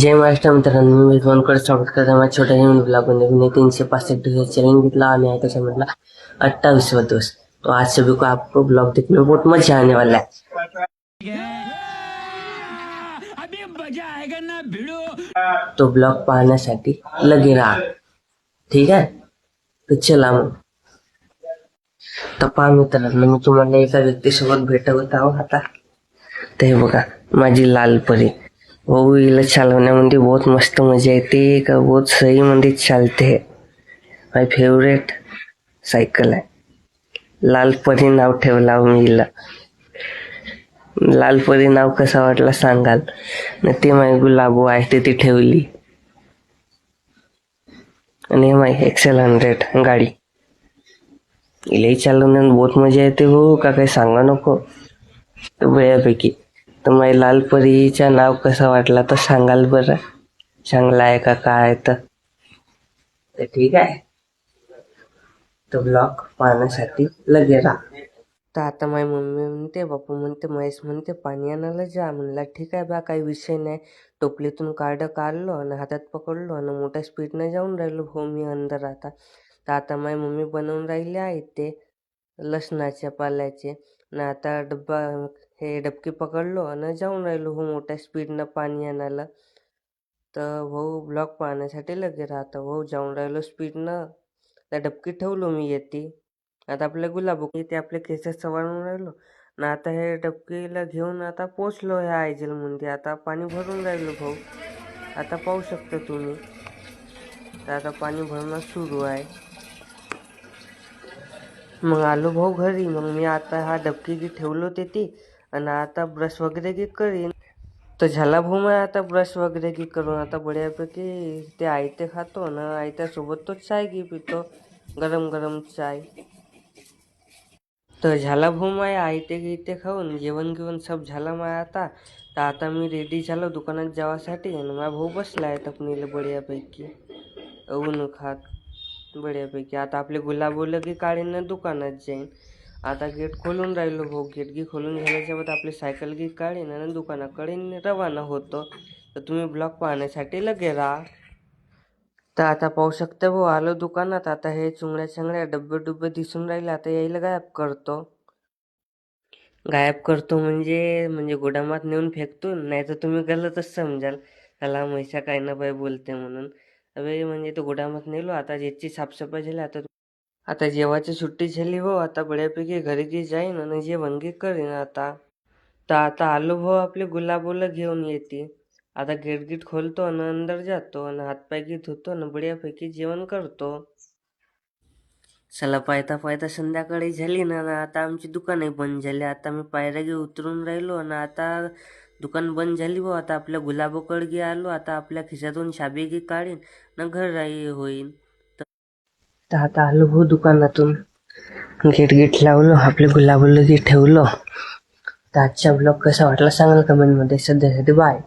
जय महाराष्ट्र मित्रांनो, मी फोनकडे स्वागत करतो माझ्या छोट्या नवीन ब्लॉगमध्ये. मी 365 दिवस चैलेंज घेतला आणि आहे त्याच्यामधला 28वां दिवस. तो आज सभी को आपको ब्लॉग देखने में बहुत मजा आने वाला है. अभी मजा आएगा ना भिड़ो. तो ब्लॉग पाहण्यासाठी लगे राहा. ठीक आहे, तर चला मग. तर पहा मित्रांनो, मी तुम्हाला एका व्यक्तीसोबत भेटवत आहो आता. तर हे बघा, माझी लाल परी. वो हिला चालवण्यामध्ये बहुत मस्त मजा येते का, बहुत सही मध्ये चालते. माय फेवरेट सायकल आहे. लाल परी नाव ठेवला मी हिला. लाल परी नाव कसा वाटला सांगाल न. ते माय गुलाबो आहे ते ती ठेवली. आणि माय XL100 गाडी. हिलाही चालवण्यात बहुत मजा येते हो का, काही सांगा नको. तर बऱ्यापैकी. तर माझ्या लाल परीचा नाव कसा वाटला तर सांगाल बरं. चांगला आहे का काय तर ठीक आहे. तो ब्लॉग पाहण्यासाठी लगे राहा. तर आता माझी मम्मी म्हणते, बापू म्हणते, महेश म्हणते पाणी आणायला जा. म्हणला ठीक आहे बा, काही विषय नाही. टोपलीतून काढलो आणि हातात पकडलो आणि मोठ्या स्पीडनं जाऊन राहिलो हो मी अंदर. आता तर आता माझी मम्मी बनवून राहिली आहे ते लसणाच्या पाल्याचे. आणि आता डबकी पकडलो आणि जाऊन राहिलो हो मोठ्या स्पीडनं पाणी आणायला. तर भाऊ ब्लॉग पाहण्यासाठी लगे राहता. भाऊ जाऊन राहिलो स्पीडनं. त्या डबकी ठेवलो मी येते. आता आपल्या गुलाब ते आपल्या केसात सवारून राहिलो आणि आता हे डबकीला घेऊन आता पोचलो ह्या आयजलमध्ये. आता पाणी भरून राहिलो भाऊ. आता पाहू शकता तुम्ही. तर आता पाणी भरणं सुरू आहे. मग आलो भाऊ घरी. मग मी आता हा डबकी ठेवलो ते आणि आता ब्रश वगैरे की करीन. तर झाला भाऊ मग आता ब्रश वगैरे की करून आता बढ्यापैकी ते आयते खातो ना. आयत्यासोबत तो चाय की पितो, गरम गरम चाय. तर झाला भाऊ माय आयते खाऊन जेवण घेऊन सब झाला माय आता. तर आता मी रेडी झालो दुकानात जावासाठी आणि माझा भाऊ बसला आहे तपणीला बढ्यापैकी ऊन खात बढ्यापैकी. आता आपले गुलाब की काढीन दुकानात जाईन. आता गेट खोलून राहिलो भाऊ. गेट खोलून झाल्याच्या बाद आपली सायकल काढीन आणि दुकानाकडे रवाना होतो. तर तुम्ही ब्लॉग पाहण्यासाठी लगे राहा. तर आता पाहू शकता भाऊ आलो दुकानात. आता हे चुंगड्या डब्बे दिसून राहिले. आता यायला गायब करतो म्हणजे गोडामात नेऊन फेकतो. नाही तर तुम्ही गलतच समजाल त्याला म्हैसा काय ना बाई बोलते म्हणून. अबे म्हणजे तो गोडामात नेलो. आता याची साफसफाई झाली. आता जेवायची सुट्टी झाली हो. आता बऱ्यापैकी घरी जाईन आणि जेवण करीन आता. तर आता आलो भाऊ आपले गुलाबोला घेऊन येते. आता गेट खोलतो आणि अंदर जातो आणि हातपाय धुतो आणि बढियापैकी जेवण करतो. चला पायता संध्याकाळी झाली ना. आता आमची दुकानही बंद झाली. आता मी पायऱ्या उतरून राहिलो आणि आता दुकान बंद झाली भाऊ. आता आपल्या गुलाबोकडे आलो. आता आपल्या खिशातून शाबी काढीन ना घर होईन. तर आता आलो भाऊ दुकानातून. गेट लावलो. आपले गुलाबोला ठेवलो. तर आजचा ब्लॉग कसा वाटला सांगाल कमेंटमध्ये. सध्यासाठी बाय.